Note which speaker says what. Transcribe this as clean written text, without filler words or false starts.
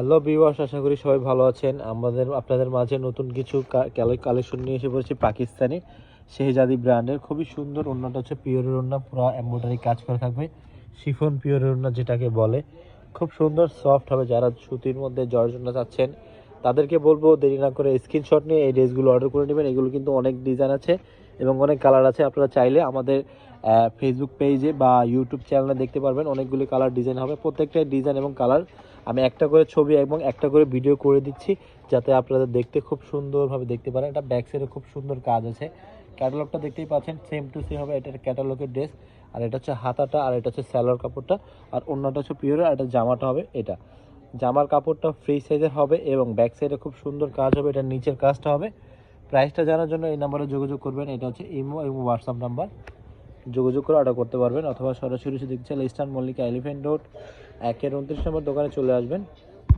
Speaker 1: Hello viewers, আশা করি সবাই ভালো আছেন। আপনাদের মাঝে নতুন কিছু কালেকশন নিয়ে এসে পড়েছি। পাকিস্তানি শেহজাদি ব্র্যান্ডের খুবই সুন্দর ওড়নাটা হচ্ছে পিওরের ওড়না, পুরো এমব্রয়ডারি কাজ করা থাকবে, শিফন পিওরের ওড়না যেটাকে বলে। খুব সুন্দর সফট হবে। যারা সুতির মধ্যে জর্জেট চাচ্ছেন তাদেরকে বলবো দেরি না করে স্ক্রিনশট নিয়ে এই ড্রেসগুলো অর্ডার করে নেবেন। এগুলো কিন্তু অনেক ডিজাইন আছে এবং অনেক কালার আছে। আপনারা চাইলে আমাদের ফেসবুক পেজে বা ইউটিউব চ্যানেলে দেখতে পারবেন, অনেকগুলি কালার ডিজাইন হবে। প্রত্যেকটা ডিজাইন এবং কালার আমি একটা করে ছবি এবং একটা করে ভিডিও করে দিচ্ছি, যাতে আপনারা দেখতে খুব সুন্দরভাবে দেখতে পারেন। এটা ব্যাক সাইডে খুব সুন্দর কাজ আছে। ক্যাটালগটা দেখতেই পাচ্ছেন, সেম টু সেম হবে। এটা ক্যাটালগের ড্রেস, আর এটা হচ্ছে হাতাটা, আর এটা হচ্ছে স্যালোয়ার কাপড়টা, আর অন্যটা হচ্ছে পিওরের, আর এটা জামাটা হবে। এটা জামার কাপড়টা ফ্রি সাইজের হবে এবং ব্যাক সাইডে খুব সুন্দর কাজ হবে। এটা নিচের কাজটা হবে। প্রাইসটা জানার জন্য এই নাম্বারে যোগাযোগ করবেন। এটা হচ্ছে ইমো এবং হোয়াটসঅ্যাপ নাম্বার, যোগাযোগ করে অর্ডার করতে পারবেন, অথবা সরাসরি এসে দেখতে চাইলে ইস্টার্ন মল্লিকা এলিফ্যান্ট রোড 1-29 নম্বর দোকানে চলে আসবেন।